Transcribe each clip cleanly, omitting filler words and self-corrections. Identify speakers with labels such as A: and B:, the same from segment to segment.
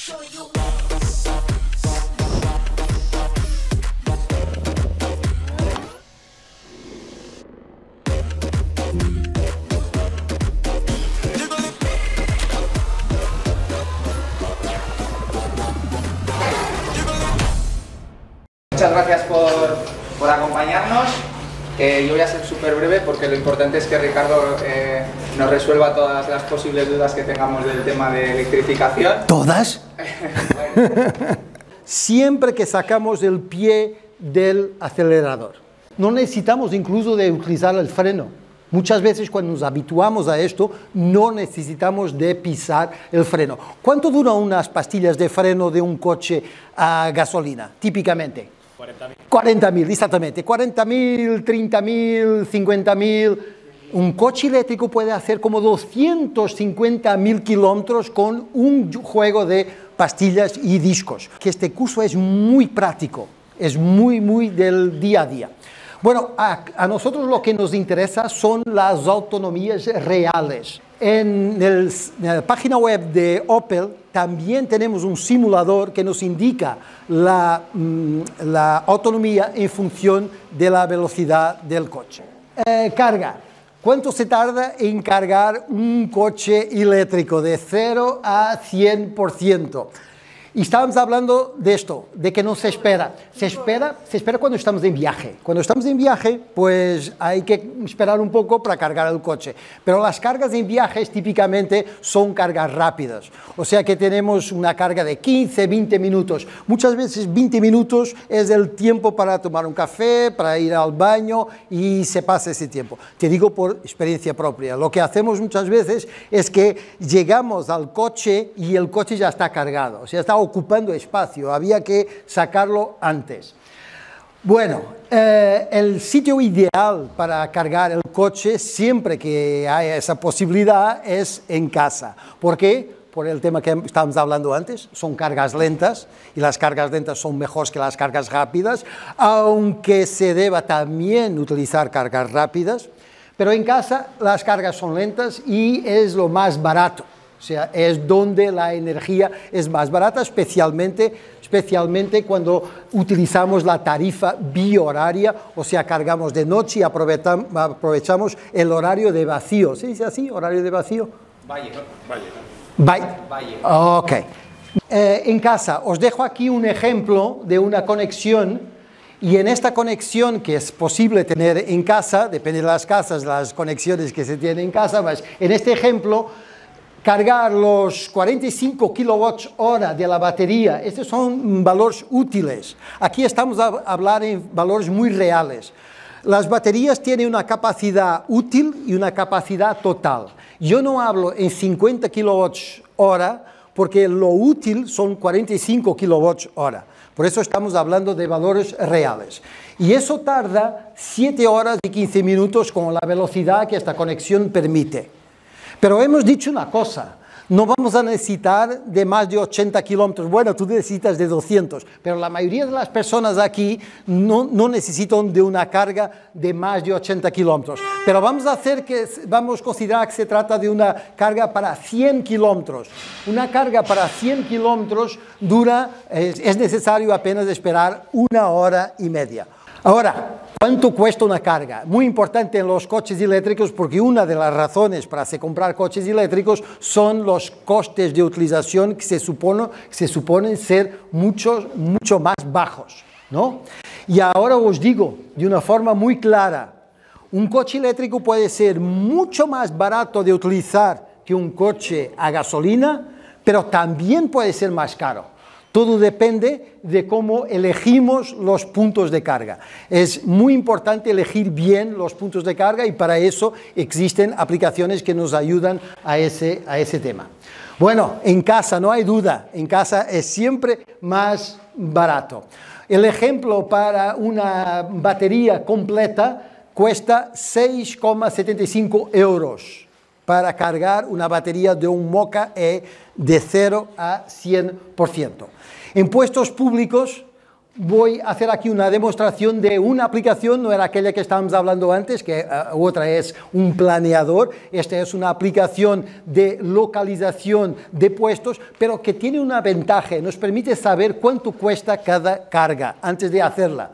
A: Muchas gracias por acompañarnos. Yo voy a ser súper breve porque lo importante es que Ricardo nos resuelva todas las posibles dudas que tengamos del tema de electrificación.
B: ¿Todas? Siempre que sacamos el pie del acelerador. No necesitamos incluso de utilizar el freno. Muchas veces cuando nos habituamos a esto no necesitamos de pisar el freno. ¿Cuánto duran unas pastillas de freno de un coche a gasolina, típicamente? 40.000. 40.000, exactamente. 40.000, 30.000, 50.000. Un coche eléctrico puede hacer como 250.000 kilómetros con un juego de pastillas y discos. Que este curso es muy práctico, es muy del día a día. Bueno, a nosotros lo que nos interesa son las autonomías reales. En la página web de Opel también tenemos un simulador que nos indica la autonomía en función de la velocidad del coche. Carga. ¿Cuánto se tarda en cargar un coche eléctrico de 0 a 100%? Y estábamos hablando de esto, de que no se espera. Se espera cuando estamos en viaje. Cuando estamos en viaje, pues hay que esperar un poco para cargar el coche. Pero las cargas en viajes típicamente son cargas rápidas. O sea que tenemos una carga de 15, 20 minutos. Muchas veces 20 minutos es el tiempo para tomar un café, para ir al baño y se pasa ese tiempo. Te digo por experiencia propia. Lo que hacemos muchas veces es que llegamos al coche y el coche ya está cargado. O sea, está ocupando espacio, había que sacarlo antes. Bueno, el sitio ideal para cargar el coche, siempre que haya esa posibilidad, es en casa. ¿Por qué? Por el tema que estábamos hablando antes, son cargas lentas, y las cargas lentas son mejores que las cargas rápidas, aunque se deba también utilizar cargas rápidas, pero en casa las cargas son lentas y es lo más barato. O sea, es donde la energía es más barata, especialmente cuando utilizamos la tarifa bihoraria, o sea, cargamos de noche y aprovechamos el horario de vacío. ¿Se dice así, horario de vacío? Valle. Ok. En casa, os dejo aquí un ejemplo de una conexión, y en esta conexión que es posible tener en casa, depende de las casas, las conexiones que se tienen en casa, pues en este ejemplo, cargar los 45 kWh de la batería, estos son valores útiles. Aquí estamos a hablar en valores muy reales. Las baterías tienen una capacidad útil y una capacidad total. Yo no hablo en 50 kWh porque lo útil son 45 kWh. Por eso estamos hablando de valores reales. Y eso tarda 7 horas y 15 minutos con la velocidad que esta conexión permite. Pero hemos dicho una cosa, no vamos a necesitar de más de 80 kilómetros. Bueno, tú necesitas de 200, pero la mayoría de las personas aquí no necesitan de una carga de más de 80 kilómetros. Pero vamos a considerar que se trata de una carga para 100 kilómetros. Una carga para 100 kilómetros es necesario apenas esperar 1 hora y media. Ahora, ¿cuánto cuesta una carga? Muy importante en los coches eléctricos, porque una de las razones para comprar coches eléctricos son los costes de utilización que se suponen ser mucho más bajos, ¿no? Y ahora os digo de una forma muy clara, un coche eléctrico puede ser mucho más barato de utilizar que un coche a gasolina, pero también puede ser más caro. Todo depende de cómo elegimos los puntos de carga. Es muy importante elegir bien los puntos de carga y para eso existen aplicaciones que nos ayudan a ese tema. Bueno, en casa no hay duda, en casa es siempre más barato. El ejemplo para una batería completa cuesta 6,75 € para cargar una batería de un Moka E de 0 a 100%. En puestos públicos voy a hacer aquí una demostración de una aplicación, no era aquella que estábamos hablando antes, que otra es un planeador. Esta es una aplicación de localización de puestos, pero que tiene una ventaja, nos permite saber cuánto cuesta cada carga antes de hacerla.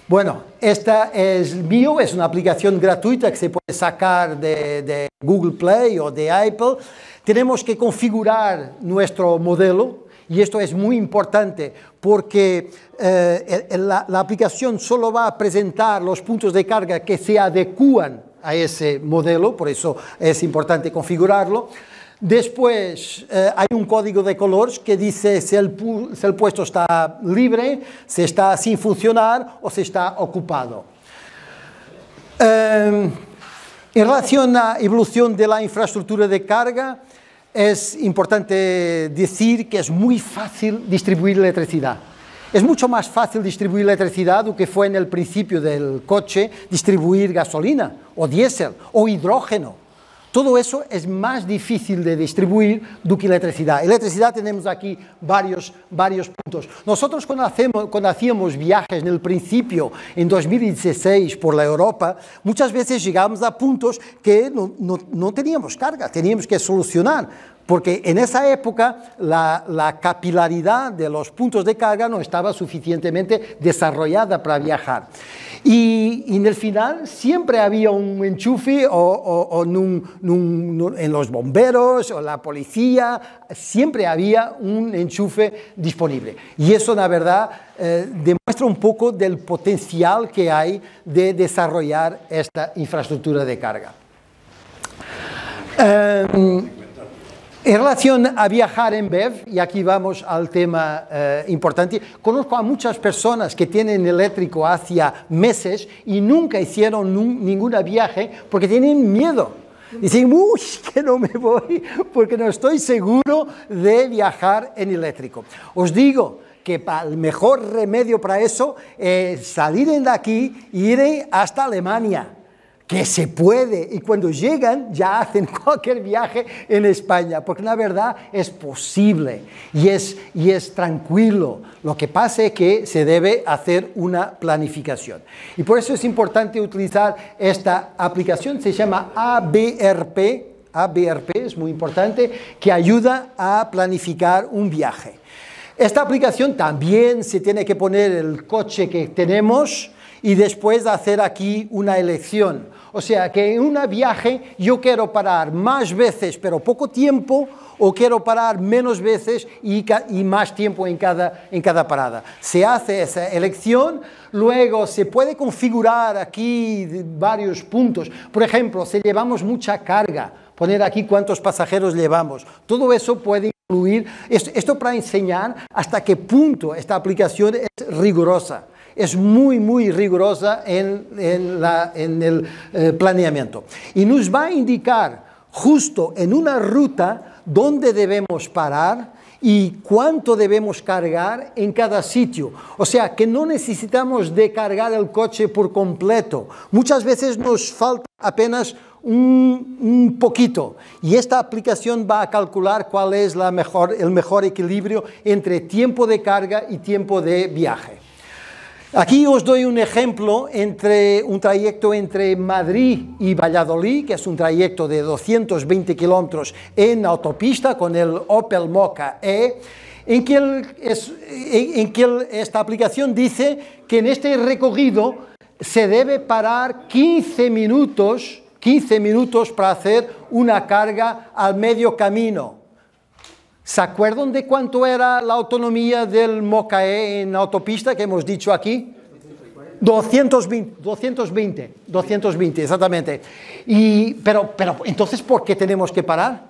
B: Bueno, esta es mío, es una aplicación gratuita que se puede sacar de Google Play o de Apple. Tenemos que configurar nuestro modelo. Y esto es muy importante porque la aplicación solo va a presentar los puntos de carga que se adecúan a ese modelo, por eso es importante configurarlo. Después hay un código de colores que dice si el puesto está libre, si está sin funcionar o si está ocupado. En relación a la evolución de la infraestructura de carga, es importante decir que es muy fácil distribuir electricidad. Es mucho más fácil distribuir electricidad do que fue en el principio del coche distribuir gasolina o diésel o hidrógeno. Todo eso es más difícil de distribuir do que electricidad. Electricidad tenemos aquí varios puntos. Nosotros cuando hacíamos viajes en el principio, en 2016 por la Europa, muchas veces llegábamos a puntos que no teníamos carga, teníamos que solucionar. Porque en esa época la capilaridad de los puntos de carga no estaba suficientemente desarrollada para viajar. Y en el final siempre había un enchufe en los bomberos o la policía, siempre había un enchufe disponible. Y eso, la verdad, demuestra un poco del potencial que hay de desarrollar esta infraestructura de carga. En relación a viajar en BEV, y aquí vamos al tema importante, conozco a muchas personas que tienen eléctrico hace meses y nunca hicieron ningún viaje porque tienen miedo. Dicen, uy, que no me voy porque no estoy seguro de viajar en eléctrico. Os digo que el mejor remedio para eso es salir de aquí e ir hasta Alemania. Que se puede, y cuando llegan ya hacen cualquier viaje en España, porque la verdad es posible y es tranquilo. Lo que pasa es que se debe hacer una planificación. Y por eso es importante utilizar esta aplicación, se llama ABRP. ABRP es muy importante, que ayuda a planificar un viaje. Esta aplicación también se tiene que poner el coche que tenemos y después hacer aquí una elección. O sea, que en un viaje yo quiero parar más veces pero poco tiempo, o quiero parar menos veces y más tiempo en cada parada. Se hace esa elección, luego se puede configurar aquí varios puntos. Por ejemplo, si llevamos mucha carga, poner aquí cuántos pasajeros llevamos. Todo eso puede incluir, esto para enseñar hasta qué punto esta aplicación es rigurosa. Es muy rigurosa en el planeamiento. Y nos va a indicar justo en una ruta dónde debemos parar y cuánto debemos cargar en cada sitio. O sea, que no necesitamos de cargar el coche por completo. Muchas veces nos falta apenas un poquito. Y esta aplicación va a calcular cuál es el mejor equilibrio entre tiempo de carga y tiempo de viaje. Aquí os doy un ejemplo entre un trayecto entre Madrid y Valladolid, que es un trayecto de 220 kilómetros en autopista con el Opel Mokka E, en que esta aplicación dice que en este recorrido se debe parar 15 minutos para hacer una carga al medio camino. ¿Se acuerdan de cuánto era la autonomía del Mokka E en autopista que hemos dicho aquí? 220, exactamente. Pero entonces, ¿por qué tenemos que parar?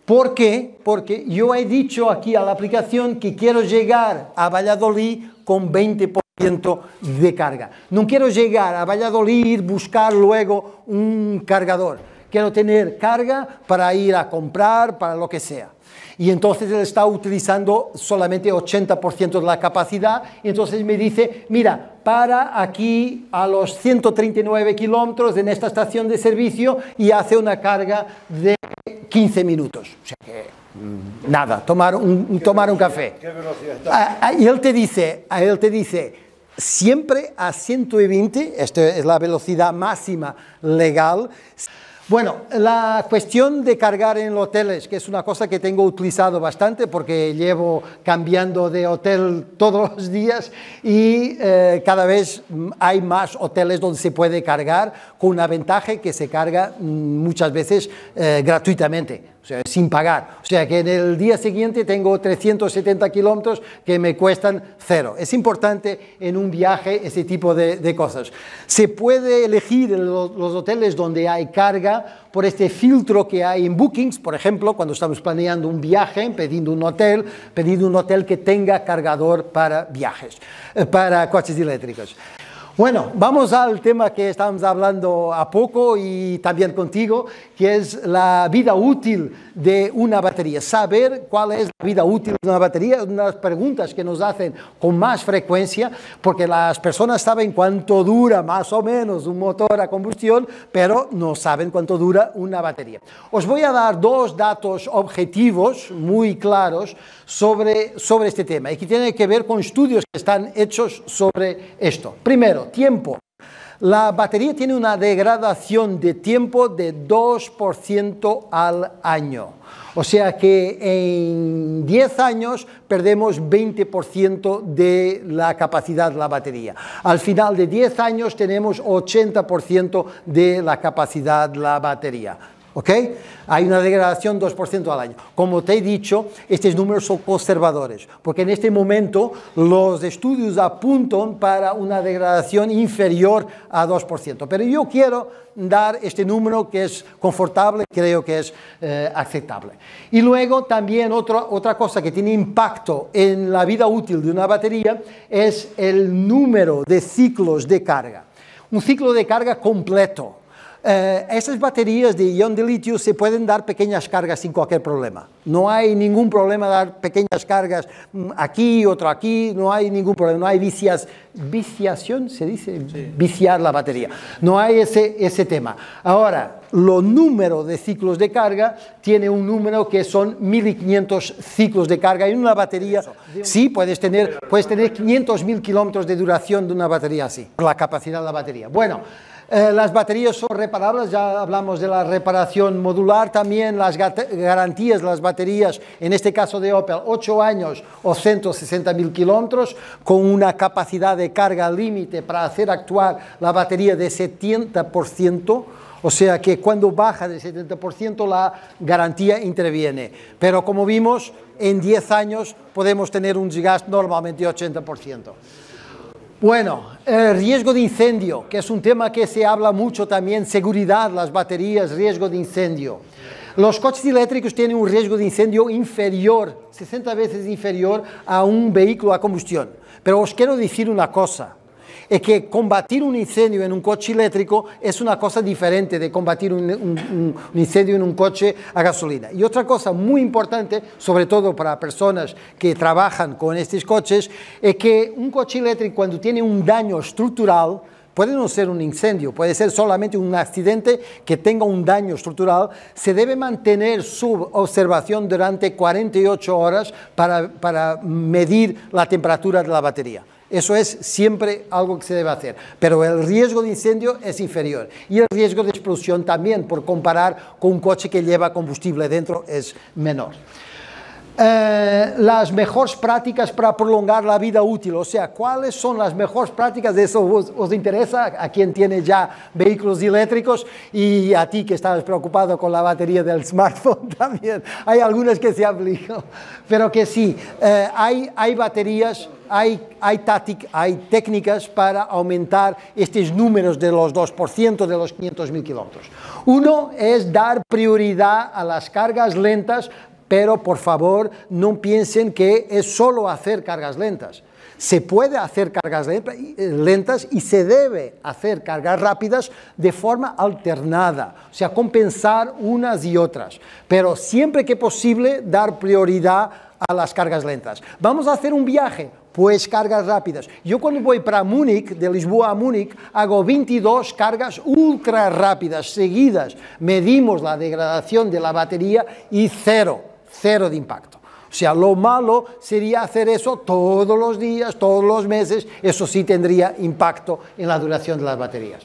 B: ¿Por qué? Porque yo he dicho aquí a la aplicación que quiero llegar a Valladolid con 20% de carga. No quiero llegar a Valladolid y buscar luego un cargador. Quiero tener carga para ir a comprar, para lo que sea. Y entonces él está utilizando solamente 80% de la capacidad, y entonces me dice, mira, para aquí a los 139 kilómetros en esta estación de servicio y hace una carga de 15 minutos. O sea que Nada, tomar un café.
C: ¿Qué velocidad está?
B: Y él te dice, siempre a 120, esta es la velocidad máxima legal. Bueno, la cuestión de cargar en hoteles, que es una cosa que tengo utilizado bastante porque llevo cambiando de hotel todos los días y cada vez hay más hoteles donde se puede cargar con una ventaja que se carga muchas veces gratuitamente. O sea, sin pagar. O sea, que en el día siguiente tengo 370 kilómetros que me cuestan 0. Es importante en un viaje ese tipo de cosas. Se puede elegir los hoteles donde hay carga por este filtro que hay en Bookings, por ejemplo, cuando estamos planeando un viaje, pedindo un hotel que tenga cargador para viajes, para coches eléctricos. Bueno, vamos al tema que estábamos hablando a poco y también contigo, que es la vida útil de una batería. Saber cuál es la vida útil de una batería es una de las preguntas que nos hacen con más frecuencia, porque las personas saben cuánto dura más o menos un motor a combustión, pero no saben cuánto dura una batería. Os voy a dar dos datos objetivos muy claros sobre este tema y que tienen que ver con estudios que están hechos sobre esto. Primero, tiempo. La batería tiene una degradación de tiempo de 2% al año. O sea que en 10 años perdemos 20% de la capacidad de la batería. Al final de 10 años tenemos 80% de la capacidad de la batería. ¿Ok? Hay una degradación 2% al año. Como te he dicho, estos números son conservadores, porque en este momento los estudios apuntan para una degradación inferior a 2%. Pero yo quiero dar este número que es confortable, creo que es aceptable. Y luego también otra cosa que tiene impacto en la vida útil de una batería es el número de ciclos de carga. Un ciclo de carga completo. Esas baterías de ion de litio se pueden dar pequeñas cargas sin cualquier problema. No hay ningún problema dar pequeñas cargas aquí, otro aquí, no hay ningún problema, no hay viciación, ¿se dice? Sí. Viciar la batería. No hay ese tema. Ahora, los números de ciclos de carga tiene un número que son 1500 ciclos de carga en una batería. Sí, puedes tener 500.000 kilómetros de duración de una batería así, la capacidad de la batería. Bueno, las baterías son reparables, ya hablamos de la reparación modular, también las garantías de las baterías, en este caso de Opel, 8 años o 160.000 kilómetros, con una capacidad de carga límite para hacer actuar la batería de 70%, o sea que cuando baja de 70% la garantía interviene. Pero como vimos, en 10 años podemos tener un desgaste normalmente de 80%. Bueno, riesgo de incendio, que es un tema que se habla mucho también, seguridad, las baterías, riesgo de incendio. Los coches eléctricos tienen un riesgo de incendio inferior, 60 veces inferior a un vehículo a combustión. Pero os quiero decir una cosa, es que combatir un incendio en un coche eléctrico es una cosa diferente de combatir un incendio en un coche a gasolina. Y otra cosa muy importante, sobre todo para personas que trabajan con estos coches, es que un coche eléctrico cuando tiene un daño estructural, puede no ser un incendio, puede ser solamente un accidente que tenga un daño estructural, se debe mantener su observación durante 48 horas para medir la temperatura de la batería. Eso es siempre algo que se debe hacer, pero el riesgo de incendio es inferior y el riesgo de explosión también, por comparar con un coche que lleva combustible dentro, es menor. Las mejores prácticas para prolongar la vida útil, o sea, ¿cuáles son las mejores prácticas? De eso os interesa, a quien tiene ya vehículos eléctricos y a ti que estabas preocupado con la batería del smartphone también. Hay algunas que se aplican, pero que sí, hay baterías, hay técnicas para aumentar estos números de los 2% de los 500.000 kilómetros. Uno es dar prioridad a las cargas lentas, pero por favor no piensen que es solo hacer cargas lentas. Se puede hacer cargas lentas y se debe hacer cargas rápidas de forma alternada, o sea, compensar unas y otras, pero siempre que posible dar prioridad a las cargas lentas. Vamos a hacer un viaje, pues cargas rápidas. Yo cuando voy para Múnich, de Lisboa a Múnich, hago 22 cargas ultra rápidas seguidas. Medimos la degradación de la batería y cero cero de impacto. O sea, lo malo sería hacer eso todos los días, todos los meses, eso sí tendría impacto en la duración de las baterías.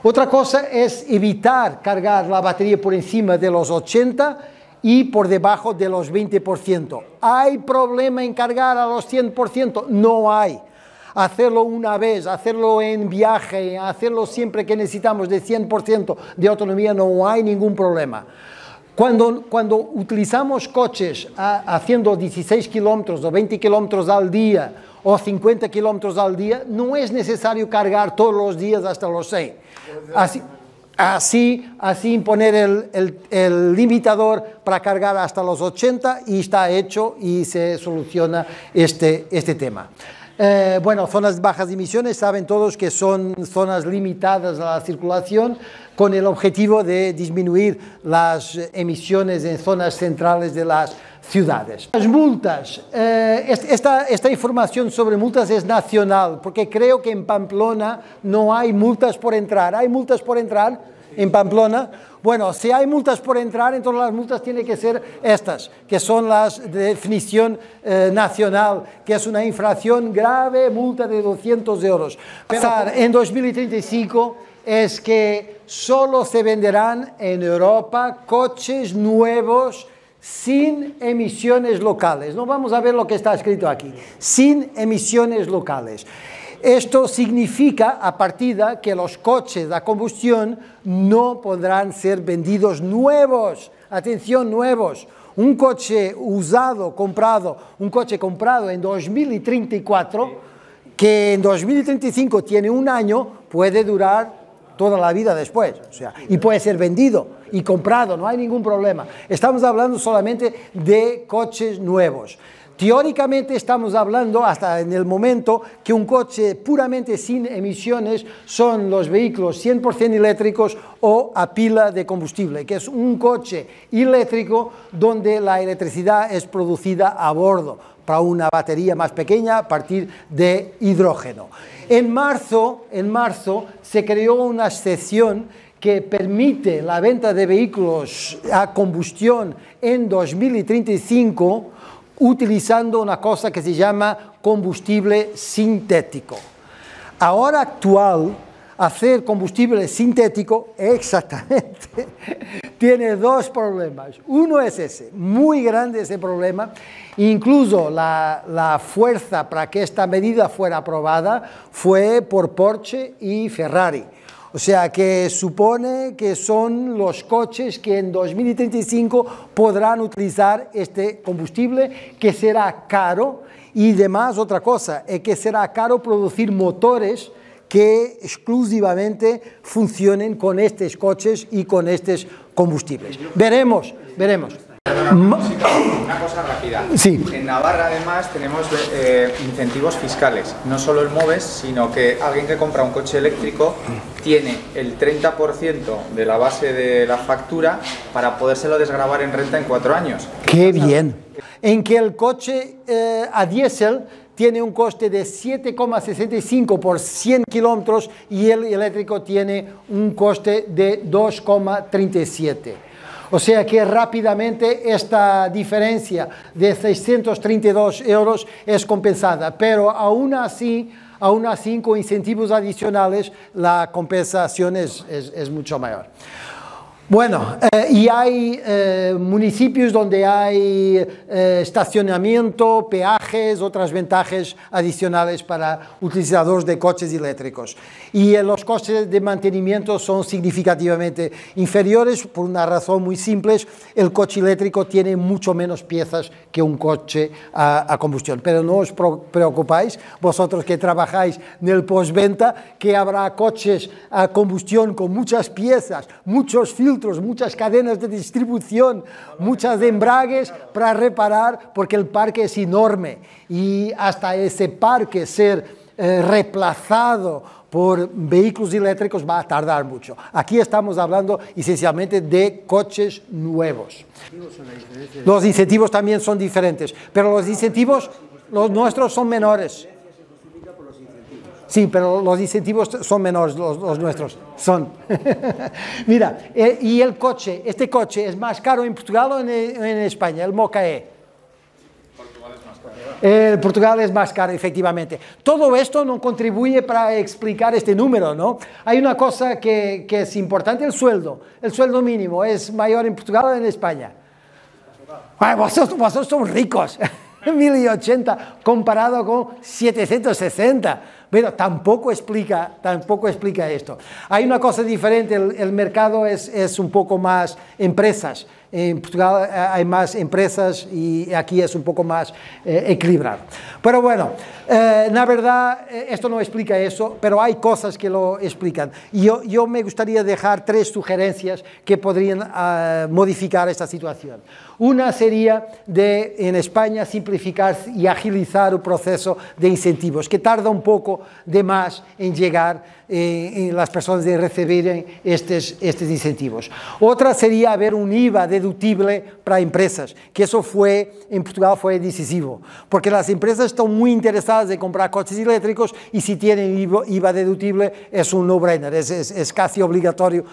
B: Otra cosa es evitar cargar la batería por encima de los 80 y por debajo de los 20%. ¿Hay problema en cargar a los 100%? No hay. Hacerlo una vez, hacerlo en viaje, hacerlo siempre que necesitamos de 100% de autonomía, no hay ningún problema. Cuando utilizamos coches haciendo 16 kilómetros o 20 kilómetros al día o 50 kilómetros al día, no es necesario cargar todos los días hasta los 100. Así poner el limitador para cargar hasta los 80 y está hecho y se soluciona este tema. Bueno, zonas de bajas emisiones, saben todos que son zonas limitadas a la circulación con el objetivo de disminuir las emisiones en zonas centrales de las ciudades. Las multas, esta información sobre multas es nacional, porque creo que en Pamplona no hay multas por entrar. ¿Hay multas por entrar en Pamplona? Bueno, si hay multas por entrar, entonces las multas tienen que ser estas, que son las de definición nacional, que es una infracción grave, multa de 200 euros. En 2035 es que solo se venderán en Europa coches nuevos sin emisiones locales. No vamos a ver lo que está escrito aquí, sin emisiones locales. Esto significa, a partida, que los coches a combustión no podrán ser vendidos nuevos. Atención, nuevos. Un coche usado, un coche comprado en 2034, que en 2035 tiene un año, puede durar toda la vida después. O sea, y puede ser vendido y comprado, no hay ningún problema. Estamos hablando solamente de coches nuevos. Teóricamente estamos hablando hasta en el momento que un coche puramente sin emisiones son los vehículos 100% eléctricos o a pila de combustible, que es un coche eléctrico donde la electricidad es producida a bordo para una batería más pequeña a partir de hidrógeno. En marzo se creó una excepción que permite la venta de vehículos a combustión en 2035 utilizando una cosa que se llama combustible sintético. Ahora actual, hacer combustible sintético exactamente tiene dos problemas. Uno es ese, muy grande ese problema. Incluso la fuerza para que esta medida fuera aprobada fue por Porsche y Ferrari. O sea que supone que son los coches que en 2035 podrán utilizar este combustible, que será caro, y además otra cosa, es que será caro producir motores que exclusivamente funcionen con estos coches y con estos combustibles. Veremos.
A: Una cosa rápida.
B: Sí.
A: En Navarra además tenemos incentivos fiscales, no solo el MOVES, sino que alguien que compra un coche eléctrico tiene el 30% de la base de la factura para podérselo desgravar en renta en 4 años.
B: ¡Qué bien! En que el coche a diésel tiene un coste de 7,65 por 100 kilómetros y el eléctrico tiene un coste de 2,37. O sea que rápidamente esta diferencia de 632 euros es compensada, pero aún así con incentivos adicionales la compensación es mucho mayor. Bueno, y hay municipios donde hay estacionamiento, peajes, otras ventajas adicionales para utilizadores de coches eléctricos. Y los costes de mantenimiento son significativamente inferiores por una razón muy simple. El coche eléctrico tiene mucho menos piezas que un coche a combustión. Pero no os preocupáis, vosotros que trabajáis en el postventa, que habrá coches a combustión con muchas piezas, muchos filtros, muchas cadenas de distribución, muchas embragues para reparar, porque el parque es enorme y hasta ese parque ser reemplazado por vehículos eléctricos va a tardar mucho. Aquí estamos hablando esencialmente de coches nuevos. Los incentivos también son diferentes, pero los incentivos, los nuestros son menores. Sí, pero los incentivos son menores, los nuestros. Son. Mira, y el coche, este coche es más caro en Portugal o en España, el Moka E.
A: Portugal es más caro.
B: Portugal es más caro, efectivamente. Todo esto no contribuye para explicar este número, ¿no? Hay una cosa que es importante, el sueldo. El sueldo mínimo es mayor en Portugal o en España. Ay, vosotros son ricos. 1080 comparado con 760. Pero tampoco explica esto. Hay una cosa diferente, el mercado es un poco más empresas. En Portugal hay más empresas y aquí es un poco más equilibrado. Pero bueno, la verdad, esto no explica eso, pero hay cosas que lo explican. Y yo me gustaría dejar 3 sugerencias que podrían modificar esta situación. Una sería en España simplificar y agilizar el proceso de incentivos, que tarda un poco de más en llegar en las personas de recibir estos incentivos. Otra sería haber un IVA deductible para empresas, que eso en Portugal fue decisivo, porque las empresas están muy interesadas en comprar coches eléctricos y si tienen IVA deductible es un no-brainer, es casi obligatorio.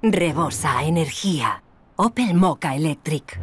C: Rebosa energía. Opel Moka Electric.